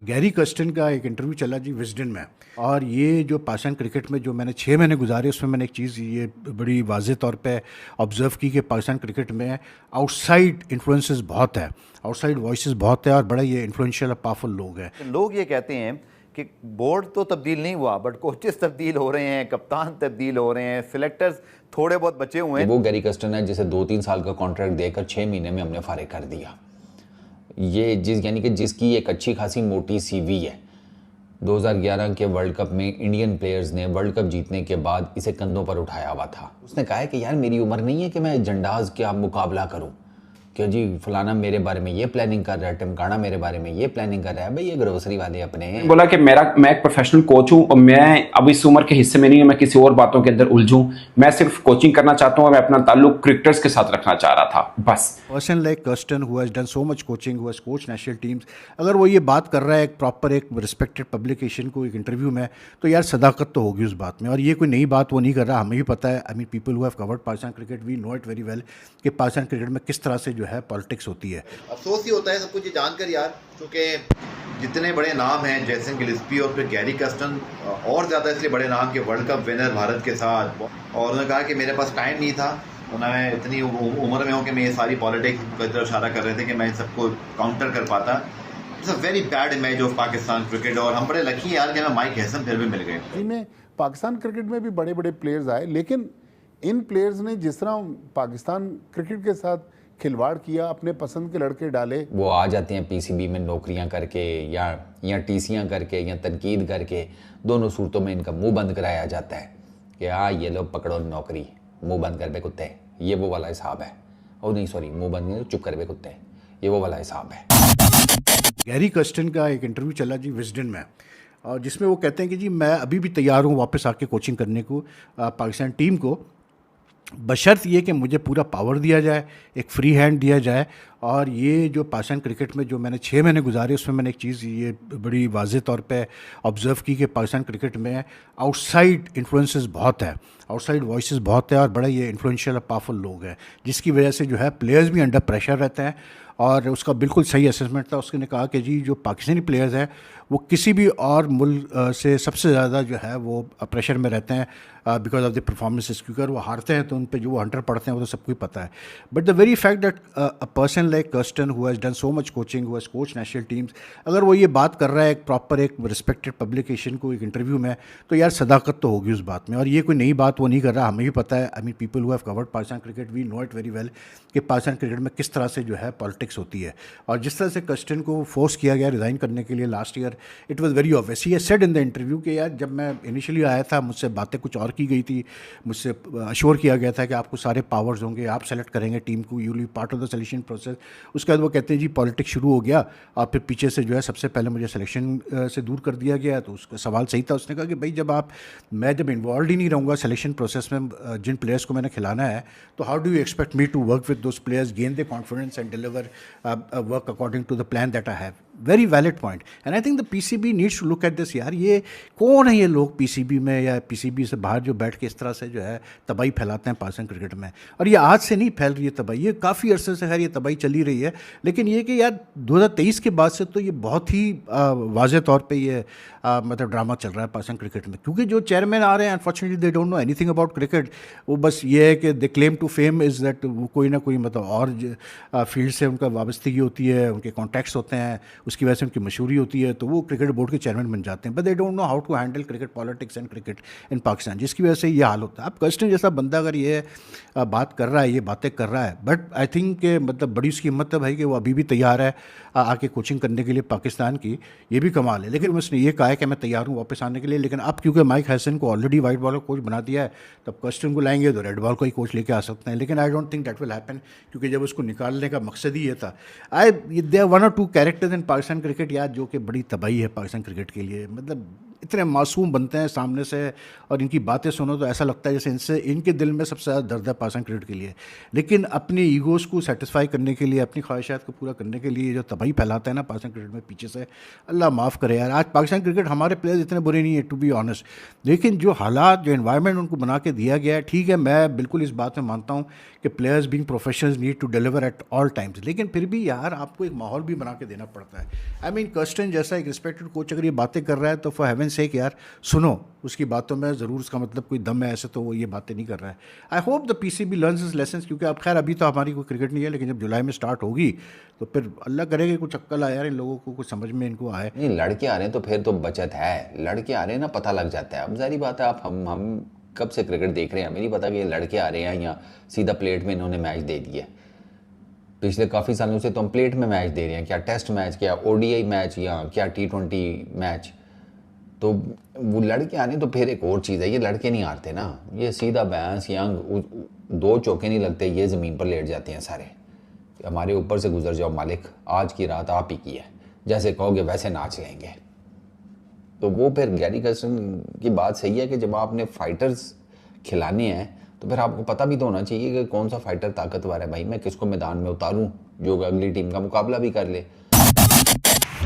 Gary Kirsten का एक interview चला जी विजडन में। और ये जो पाकिस्तान क्रिकेट में जो मैंने 6 महीने गुजारे उसमें मैंने एक चीज़ ये बड़ी वाज़ेह तौर पे ऑब्ज़र्व की कि पाकिस्तान क्रिकेट में आउटसाइड इन्फ्लुएंसेस बहुत है, आउटसाइड वॉइसेस बहुत है और बड़ा ये इन्फ्लुएंशियल और पावरफुल लोग हैं। लोग ये कहते हैं कि बोर्ड तो तब्दील नहीं हुआ बट कोचेस तब्दील हो रहे हैं, कप्तान तब्दील हो रहे हैं, सिलेक्टर्स थोड़े बहुत बचे हुए हैं। वो गैरी कर्स्टन है जिसे 2-3 साल का कॉन्ट्रैक्ट देकर 6 महीने में हमने फारिग कर दिया। ये यानी कि जिसकी एक अच्छी खासी मोटी सीवी है। 2011 के वर्ल्ड कप में इंडियन प्लेयर्स ने वर्ल्ड कप जीतने के बाद इसे कंधों पर उठाया हुआ था। उसने कहा है कि यार मेरी उम्र नहीं है कि मैं झंडाज का मुकाबला करूं, कि जी फलाना मेरे बारे में ये प्लानिंग कर रहा है, टिमकाना मेरे बारे में ये प्लानिंग कर रहा है। भाई ये ग्रोसरी वाले अपने हैं। बोला कि मैं एक प्रोफेशनल कोच हूं और मैं अब इस उम्र के हिस्से में नहीं हूं मैं किसी और बातों के अंदर उलझूं। मैं सिर्फ कोचिंग करना चाहता हूं और मैं अपना ताल्लुक क्रिकेटर्स के साथ रखना चाह रहा था बस। Person like Kirsten who has done so much coaching, who has coach national teams, अगर वो ये बात कर रहा है एक प्रॉपर एक रिस्पेक्टेड पब्लिकेशन को एक इंटरव्यू में, तो यार सदाकत तो होगी उस बात में। और ये कोई नई बात वो नहीं कर रहा, हमें भी पता है। I mean people who have covered Pakistan cricket we know it very well कि पाकिस्तान क्रिकेट में किस तरह से जो है पॉलिटिक्स होती है। अफसोस ही होता है सब कुछ ये जानकर यार, क्योंकि जितने बड़े नाम हैं जैसन गिलिस्पी और फिर गैरी कर्स्टन, और ज़्यादा इसलिए बड़े नाम के वर्ल्ड कप विनर भारत के साथ, और उन्होंने कहा कि मेरे पास टाइम नहीं था, मैं इतनी उम्र में हूँ कि मैं ये सारी पॉलिटिक्स की तरफ इशारा कर रहे थे कि मैं इन सबको काउंटर कर पाता। It's a very bad image of Pakistan cricket. और हम बड़े लकी यार कि हमें माइक हैसन फिर भी मिल गए। में पाकिस्तान क्रिकेट में भी बड़े बड़े प्लेयर्स आए, लेकिन इन प्लेयर्स ने जिस तरह पाकिस्तान क्रिकेट के साथ खिलवाड़ किया, अपने पसंद के लड़के डाले। वो आ जाते हैं पीसीबी में नौकरियां करके या टीसियां करके या तनकीद करके। दोनों सूरतों में इनका मुंह बंद कराया जाता है कि हाँ ये लो पकड़ो नौकरी, मुंह बंद कर बे कुत्ते, ये वो वाला हिसाब है। और नहीं सॉरी, मुंह बंद नहीं, चुप कर बे कुत्ते, ये वो वाला हिसाब है। गैरी कर्स्टन का एक इंटरव्यू चला जी विजडन में, और जिसमें वो कहते हैं कि जी मैं अभी भी तैयार हूँ वापस आके कोचिंग करने को पाकिस्तान टीम को, बशर्त ये कि मुझे पूरा पावर दिया जाए, एक फ्री हैंड दिया जाए। और ये जो पाकिस्तान क्रिकेट में जो मैंने 6 महीने गुजारे उसमें मैंने एक चीज़ ये बड़ी वाज़ेह तौर पे ऑब्ज़र्व की कि पाकिस्तान क्रिकेट में आउटसाइड इन्फ्लुएंसेस बहुत है, आउटसाइड वॉइसेस बहुत है और बड़ा ये इन्फ्लुएंशियल और पावरफुल लोग हैं, जिसकी वजह से जो है प्लेयर्स भी अंडर प्रेशर रहते हैं। और उसका बिल्कुल सही असेसमेंट था। उसने कहा कि जी जो पाकिस्तानी प्लेयर्स हैं वो किसी भी और मुल्क से सबसे ज़्यादा जो है वो प्रेशर में रहते हैं बिकॉज ऑफ द परफॉर्मेंसेस, क्योंकि अगर वो हारते हैं तो उन पे जो वो हंटर पड़ते हैं वो तो सबको ही पता है। But the very fact that a person like Kirsten who has done so much coaching, who has coach national teams, अगर वो ये बात कर रहा है एक प्रॉपर एक रिस्पेक्टेड पब्लिकेशन को एक इंटरव्यू में, तो यार सदाकत तो होगी उस बात में। और ये कोई नई बात वो नहीं कर रहा, हमें भी पता है। I mean people who have covered Pakistan cricket we know it very well कि पाकिस्तान क्रिकेट में किस तरह से जो है पॉलिटिक्स होती है। और जिस तरह से कर्स्टन को फोर्स किया गया रिज़ाइन करने के लिए last year, it was very obvious. He said in the interview कि यार जब मैं इनिशियली आया था मुझसे बातें कुछ और की गई थी, मुझसे अश्योर किया गया था कि आपको सारे पावर्स होंगे, आप सेलेक्ट करेंगे टीम को, you will be part of the selection process. उसके बाद वो कहते हैं जी पॉलिटिक्स शुरू हो गया और फिर पीछे से जो है सबसे पहले मुझे सिलेक्शन से दूर कर दिया गया। तो उसका सवाल सही था। उसने कहा कि भाई मैं जब इन्वॉल्व ही नहीं रहूँगा सिलेक्शन प्रोसेस में, जिन प्लेयर्स को मैंने खिलाना है, तो how do you expect me to work with those players, gain the confidence and deliver work according to the plan that I have. Very valid point and I think the PCB needs to look at this. यार ये कौन है ये लोग PCB में या PCB से बाहर जो बैठ के इस तरह से जो है तबाही फैलाते हैं पाकिस्तान क्रिकेट में। और ये आज से नहीं फैल रही है तबाही, ये काफ़ी अरसे से खैर ये तबाही चली रही है। लेकिन ये कि यार 2023 के बाद से तो ये बहुत ही वाज़ेह तौर पे ये मतलब ड्रामा चल रहा है पाकिस्तान क्रिकेट में, क्योंकि जो चेयरमैन आ रहे हैं unfortunately they don't know anything about cricket. वो बस ये है कि they claim to fame is that वो कोई ना कोई मतलब और फील्ड से उनका वाबस्तगी होती है, उनके कॉन्टैक्ट्स होते हैं, उसकी वजह से उनकी मशहूरी होती है, तो वो क्रिकेट बोर्ड के चेयरमैन बन जाते हैं। But they don't know how to handle cricket politics and cricket in Pakistan, जिसकी वजह से ये हाल होता है। अब कर्स्टन जैसा बंदा अगर ये बात कर रहा है, ये बातें कर रहा है, बट आई थिंक मतलब बड़ी उसकी हिम्मत है भाई कि वो अभी भी तैयार है आके कोचिंग करने के लिए पाकिस्तान की, ये भी कमाल है। लेकिन उसने ये कहा है कि मैं तैयार हूँ वापस आने के लिए। लेकिन अब क्योंकि माइक हैसन को ऑलरेडी वाइट बॉल का कोच बना दिया है, तब कर्स्टन को लाएंगे तो रेड बॉल का ही कोच लेके आ सकते हैं। लेकिन I don't think that will happen, क्योंकि जब उसको निकालने का मकसद ही ये था। देयर वन और two characters in Pakistan cricket यार जो कि बड़ी तबाही है पाकिस्तान क्रिकेट के लिए। मतलब इतने मासूम बनते हैं सामने से, और इनकी बातें सुनो तो ऐसा लगता है जैसे इनसे इनके दिल में सबसे ज़्यादा दर्द है पाकिस्तान क्रिकेट के लिए। लेकिन अपनी ईगोज़ को सेटिस्फाई करने के लिए, अपनी ख्वाहिशात को पूरा करने के लिए जो तबाही फैलाता है ना पाकिस्तान क्रिकेट में पीछे से, अल्लाह माफ़ करे यार। आज पाकिस्तान क्रिकेट हमारे प्लेयर्स इतने बुरे नहीं है टू बी ऑनेस्ट, लेकिन जो हालात, जो एनवायरनमेंट उनको बना के दिया गया है, ठीक है मैं बिल्कुल इस बात में मानता हूँ कि players being professionals need to deliver at all times, लेकिन फिर भी यार आपको एक माहौल भी बना के देना पड़ता है। आई मीन कर्स्टन जैसा एक रिस्पेक्टेड कोच अगर ये बातें कर रहा है तो फॉर हेवन सेक यार सुनो उसकी बातों में, ज़रूर उसका मतलब कोई दम है, ऐसे तो वो ये बातें नहीं कर रहा है। I hope the PCB learns his lessons, क्योंकि अब खैर अभी तो हमारी कोई क्रिकेट नहीं है, लेकिन जब जुलाई में स्टार्ट होगी तो फिर अल्लाह करेगा कुछ अक्ल आए यार इन लोगों को, कुछ समझ में इनको आए। नहीं, लड़के आ रहे हैं तो फिर तो बचत है, लड़के आ रहे हैं ना पता लग जाता है। अब जारी बात है, आप हम कब से क्रिकेट देख रहे हैं, हमें नहीं पता कि ये लड़के आ रहे हैं या सीधा प्लेट में इन्होंने मैच दे दिया। पिछले काफ़ी सालों से तो हम प्लेट में मैच दे रहे हैं, क्या टेस्ट मैच, क्या ओडीआई मैच, या क्या T20 मैच। तो वो लड़के आने तो फिर एक और चीज़ है, ये लड़के नहीं आते ना, ये सीधा भैंस यंग, 2 चौके नहीं लगते, ये ज़मीन पर लेट जाते हैं सारे। हमारे ऊपर से गुजर जाओ मालिक, आज की रात आप ही की है, जैसे कहोगे वैसे नाच लेंगे। तो वो फिर गैरी कर्स्टन की बात सही है कि जब आपने फाइटर्स खिलाने हैं तो फिर आपको पता भी तो होना चाहिए कि कौन सा फाइटर ताकतवर है, भाई मैं किसको मैदान में उतारूं जो अगली टीम का मुकाबला भी कर ले।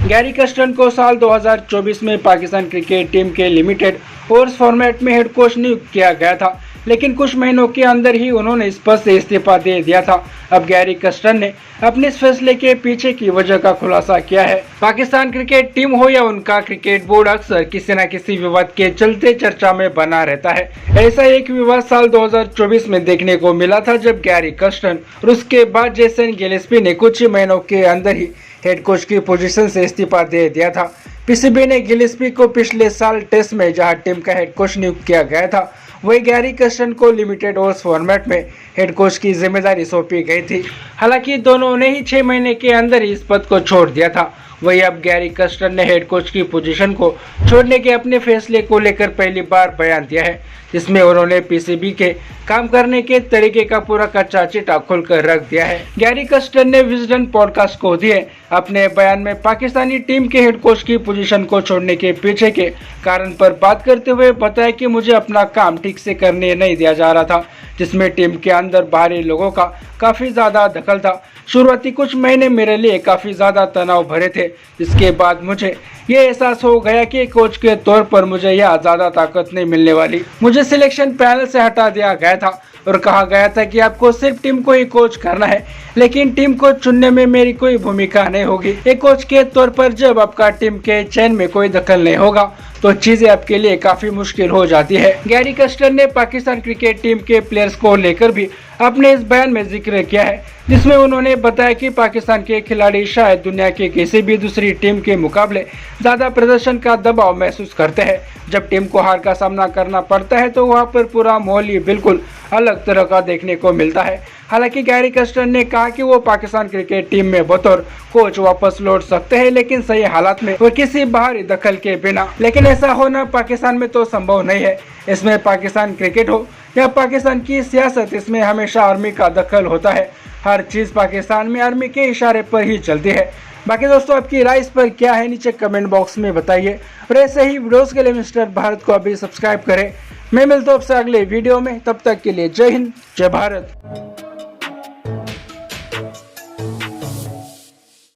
गैरी कर्स्टन को साल 2024 में पाकिस्तान क्रिकेट टीम के लिमिटेड ओवर्स फॉर्मेट में हेड कोच नियुक्त किया गया था, लेकिन कुछ महीनों के अंदर ही उन्होंने इस पद से इस्तीफा दे दिया था। अब गैरी कर्स्टन ने अपने इस फैसले के पीछे की वजह का खुलासा किया है। पाकिस्तान क्रिकेट टीम हो या उनका क्रिकेट बोर्ड अक्सर किसी न किसी विवाद के चलते चर्चा में बना रहता है। ऐसा एक विवाद साल 2024 में देखने को मिला था, जब गैरी कर्स्टन और उसके बाद जेसन गिलेस्पी ने कुछ महीनों के अंदर ही हेड कोच की पोजीशन से इस्तीफा दे दिया था। पीसीबी ने गिलेस्पी को पिछले साल टेस्ट में जहां टीम का हेड कोच नियुक्त किया गया था, वही गैरी कर्स्टन को लिमिटेड ओवर्स फॉर्मेट में हेड कोच की जिम्मेदारी सौंपी गई थी। हालांकि दोनों ने ही 6 महीने के अंदर ही इस पद को छोड़ दिया था। वही अब गैरी कर्स्टन ने हेड कोच की पोजीशन को छोड़ने के अपने फैसले को लेकर पहली बार बयान दिया है, जिसमें उन्होंने पीसीबी के काम करने के तरीके का पूरा कच्चा चिट्ठा खोलकर रख दिया है। गैरी कर्स्टन ने विजडन पॉडकास्ट को दिए अपने बयान में पाकिस्तानी टीम के हेड कोच की पोजीशन को छोड़ने के पीछे के कारण पर बात करते हुए बताया कि मुझे अपना काम ठीक से करने नहीं दिया जा रहा था, जिसमें टीम के अंदर बाहरी लोगों का काफी ज्यादा दखल था। शुरुआती कुछ महीने मेरे लिए काफी ज्यादा तनाव भरे थे, जिसके बाद मुझे ये एहसास हो गया कि कोच के तौर पर मुझे यह ज्यादा ताकत नहीं मिलने वाली। मुझे सिलेक्शन पैनल से हटा दिया गया था और कहा गया था कि आपको सिर्फ टीम को ही कोच करना है, लेकिन टीम को चुनने में मेरी कोई भूमिका नहीं होगी। एक कोच के तौर पर जब आपका टीम के चयन में कोई दखल नहीं होगा तो चीजें आपके लिए काफी मुश्किल हो जाती है। गैरी कर्स्टन ने पाकिस्तान क्रिकेट टीम के प्लेयर्स को लेकर भी अपने इस बयान में जिक्र किया है, जिसमें उन्होंने बताया कि पाकिस्तान के खिलाड़ी शायद दुनिया के किसी भी दूसरी टीम के मुकाबले ज्यादा प्रदर्शन का दबाव महसूस करते हैं। जब टीम को हार का सामना करना पड़ता है तो वहाँ पर पूरा माहौल ही बिल्कुल अलग तरह का देखने को मिलता है। हालांकि गैरी कर्स्टन ने कहा कि वो पाकिस्तान क्रिकेट टीम में बतौर कोच वापस लौट सकते हैं, लेकिन सही हालात में और किसी बाहरी दखल के बिना। लेकिन ऐसा होना पाकिस्तान में तो संभव नहीं है। इसमें पाकिस्तान क्रिकेट हो या पाकिस्तान की सियासत, इसमें हमेशा आर्मी का दखल होता है। हर चीज पाकिस्तान में आर्मी के इशारे पर ही चलती है। बाकी दोस्तों आपकी राय इस पर क्या है, नीचे कमेंट बॉक्स में बताइए। और ऐसे ही वीडियोस के लिए मिस्टर भारत को अभी सब्सक्राइब करें। मैं मिलता हूं आपसे अगले वीडियो में, तब तक के लिए जय हिंद जय भारत।